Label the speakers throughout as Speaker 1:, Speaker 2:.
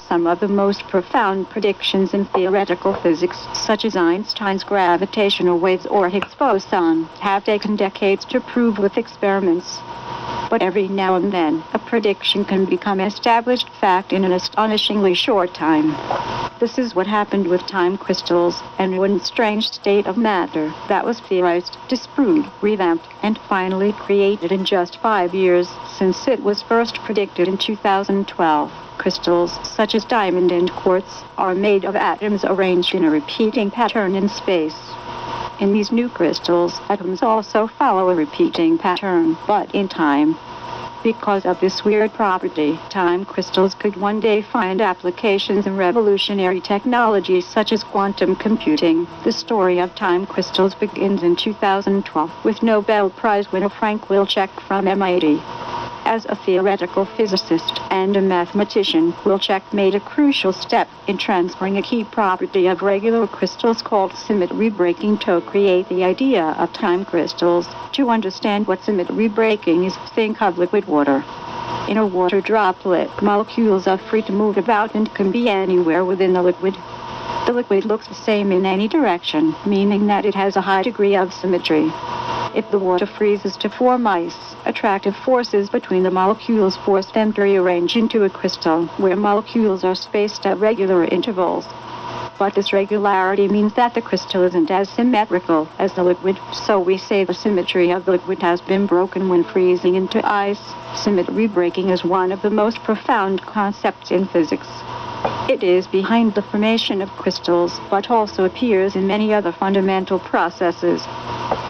Speaker 1: some of the most profound predictions in theoretical physics, such as Einstein's gravitational waves or Higgs boson, have taken decades to prove with experiments. But every now and then, a prediction can become an established fact in an astonishingly short time. This is what happened with time crystals, and one strange state of matter that was theorized, disproved, revamped, and finally created in just 5 years, since it was first predicted in 2012. Crystals, such as diamond and quartz, are made of atoms arranged in a repeating pattern in space. In these new crystals, atoms also follow a repeating pattern, but in time. Because of this weird property, time crystals could one day find applications in revolutionary technologies such as quantum computing. The story of time crystals begins in 2012 with Nobel Prize winner Frank Wilczek from MIT. As a theoretical physicist and a mathematician, Wilczek made a crucial step in transferring a key property of regular crystals called symmetry breaking to create the idea of time crystals. To understand what symmetry breaking is, think of liquid water. In a water droplet, molecules are free to move about and can be anywhere within the liquid. The liquid looks the same in any direction, meaning that it has a high degree of symmetry. If the water freezes to form ice, attractive forces between the molecules force them to rearrange into a crystal, where molecules are spaced at regular intervals. But this regularity means that the crystal isn't as symmetrical as the liquid, so we say the symmetry of the liquid has been broken when freezing into ice. Symmetry breaking is one of the most profound concepts in physics. It is behind the formation of crystals, but also appears in many other fundamental processes.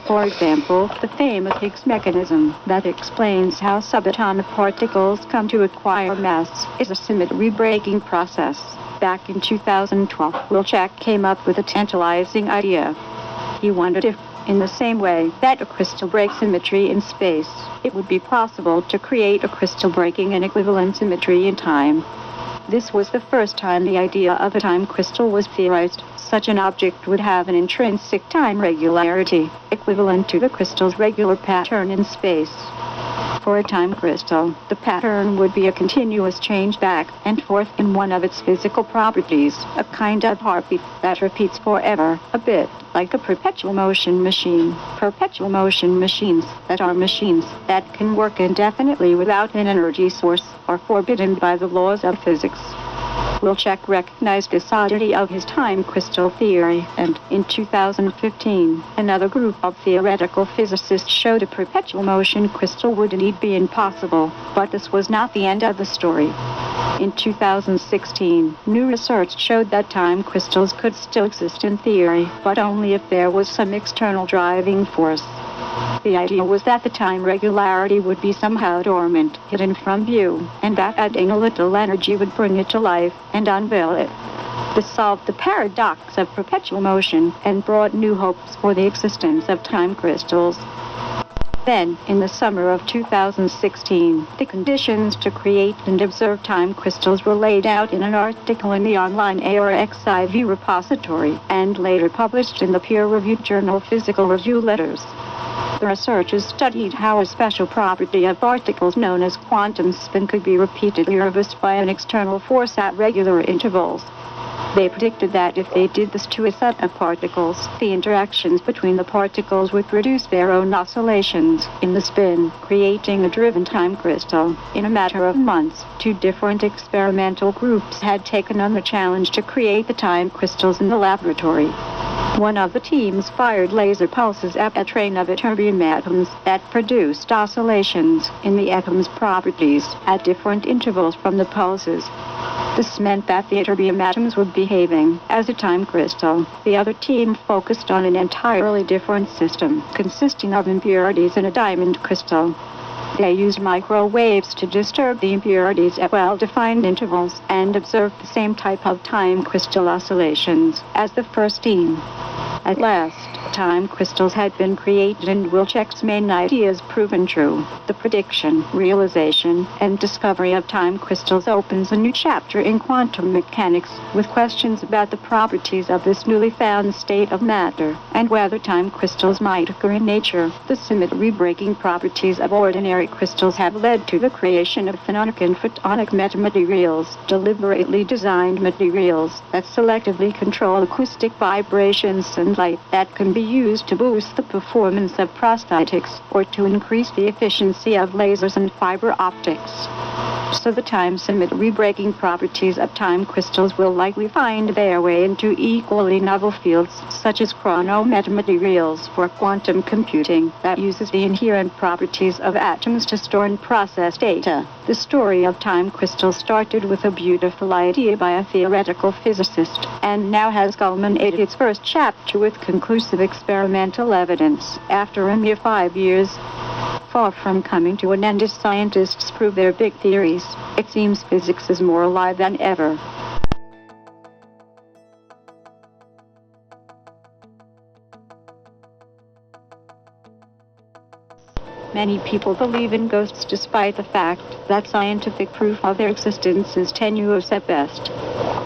Speaker 1: For example, the famous Higgs mechanism that explains how subatomic particles come to acquire mass is a symmetry breaking process. Back in 2012, Wilczek came up with a tantalizing idea. He wondered if, in the same way that a crystal breaks symmetry in space, it would be possible to create a crystal breaking an equivalent symmetry in time. This was the first time the idea of a time crystal was theorized. Such an object would have an intrinsic time regularity, equivalent to the crystal's regular pattern in space. For a time crystal, the pattern would be a continuous change back and forth in one of its physical properties, a kind of heartbeat that repeats forever, a bit like a perpetual motion machine. Perpetual motion machines that are machines that can work indefinitely without an energy source are forbidden by the laws of physics. Wilczek recognized the solidity of his time crystal theory, and in 2015, another group of theoretical physicists showed a perpetual motion crystal would indeed be impossible, but this was not the end of the story. In 2016, new research showed that time crystals could still exist in theory, but only if there was some external driving force. The idea was that the time regularity would be somehow dormant, hidden from view, and that adding a little energy would bring it to life and unveil it. This solved the paradox of perpetual motion and brought new hopes for the existence of time crystals. Then, in the summer of 2016, the conditions to create and observe time crystals were laid out in an article in the online ARXIV repository, and later published in the peer-reviewed journal Physical Review Letters. The researchers studied how a special property of particles known as quantum spin could be repeatedly reversed by an external force at regular intervals. They predicted that if they did this to a set of particles, the interactions between the particles would produce their own oscillations in the spin, creating a driven time crystal. In a matter of months, 2 different experimental groups had taken on the challenge to create the time crystals in the laboratory. One of the teams fired laser pulses at a train of ytterbium atoms that produced oscillations in the atom's properties at different intervals from the pulses. This meant that the ytterbium atoms were behaving as a time crystal. The other team focused on an entirely different system, consisting of impurities in a diamond crystal. They used microwaves to disturb the impurities at well-defined intervals and observed the same type of time crystal oscillations as the first team. At last, time crystals had been created and Wilczek's main ideas proven true. The prediction, realization, and discovery of time crystals opens a new chapter in quantum mechanics, with questions about the properties of this newly found state of matter, and whether time crystals might occur in nature. The symmetry-breaking properties of ordinary crystals have led to the creation of phononic and photonic metamaterials, deliberately designed materials that selectively control acoustic vibrations and light, that can be used to boost the performance of prosthetics or to increase the efficiency of lasers and fiber optics. So the time symmetry-breaking properties of time crystals will likely find their way into equally novel fields, such as chronometamaterials for quantum computing, that uses the inherent properties of atoms to store and process data. The story of time crystals started with a beautiful idea by a theoretical physicist, and now has culminated its first chapter with conclusive experimental evidence. After a mere 5 years, far from coming to an end as scientists prove their big theories, it seems physics is more alive than ever. Many people believe in ghosts despite the fact that scientific proof of their existence is tenuous at best.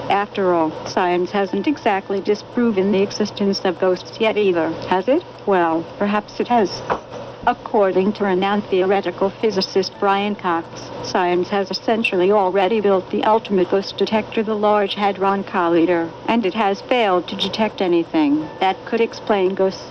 Speaker 1: After all, science hasn't exactly disproven the existence of ghosts yet either, has it? Well, perhaps it has. According to renowned theoretical physicist Brian Cox, science has essentially already built the ultimate ghost detector, the Large Hadron Collider, and it has failed to detect anything that could explain ghosts.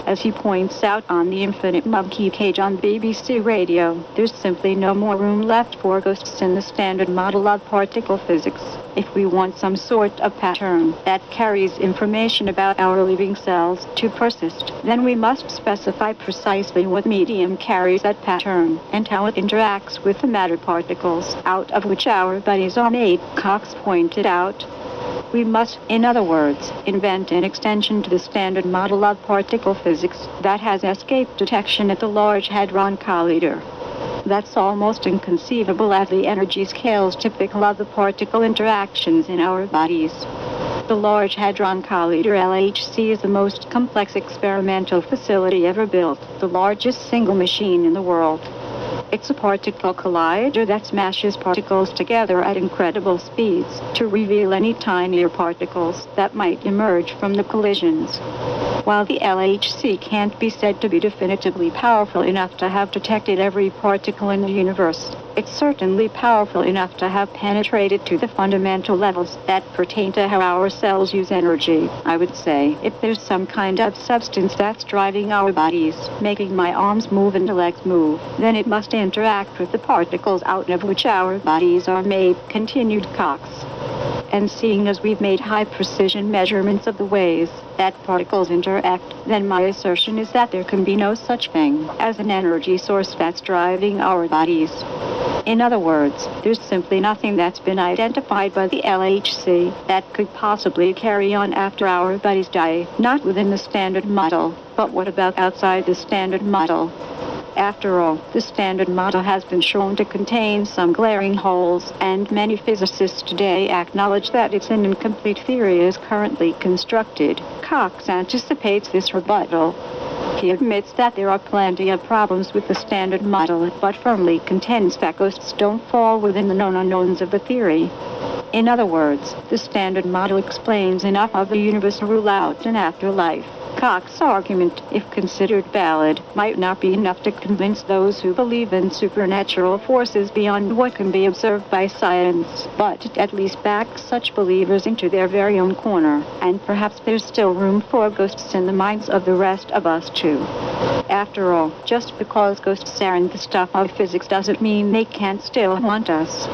Speaker 1: As he points out on the Infinite Monkey Cage on BBC Radio, there's simply no more room left for ghosts in the standard model of particle physics. If we want some sort of pattern that carries information about our living cells to persist, then we must specify precisely what medium carries that pattern and how it interacts with the matter particles out of which our bodies are made, Cox pointed out. We must, in other words, invent an extension to the standard model of particle physics that has escaped detection at the Large Hadron Collider. That's almost inconceivable at the energy scales typical of the particle interactions in our bodies. The Large Hadron Collider LHC is the most complex experimental facility ever built, the largest single machine in the world. It's a particle collider that smashes particles together at incredible speeds to reveal any tinier particles that might emerge from the collisions. While the LHC can't be said to be definitively powerful enough to have detected every particle in the universe, it's certainly powerful enough to have penetrated to the fundamental levels that pertain to how our cells use energy. I would say, if there's some kind of substance that's driving our bodies, making my arms move and legs move, then it must interact with the particles out of which our bodies are made, continued Cox. And seeing as we've made high-precision measurements of the ways that particles interact, then my assertion is that there can be no such thing as an energy source that's driving our bodies. In other words, there's simply nothing that's been identified by the LHC that could possibly carry on after our bodies die, not within the standard model. But what about outside the standard model? After all, the standard model has been shown to contain some glaring holes, and many physicists today acknowledge that it's an incomplete theory as currently constructed. Cox anticipates this rebuttal. He admits that there are plenty of problems with the standard model, but firmly contends that ghosts don't fall within the known unknowns of the theory. In other words, the standard model explains enough of the universe to rule out an afterlife. Cox's argument, if considered valid, might not be enough to convince those who believe in supernatural forces beyond what can be observed by science, but it at least backs such believers into their very own corner, and perhaps there's still room for ghosts in the minds of the rest of us too. After all, just because ghosts are in the stuff of physics doesn't mean they can't still haunt us.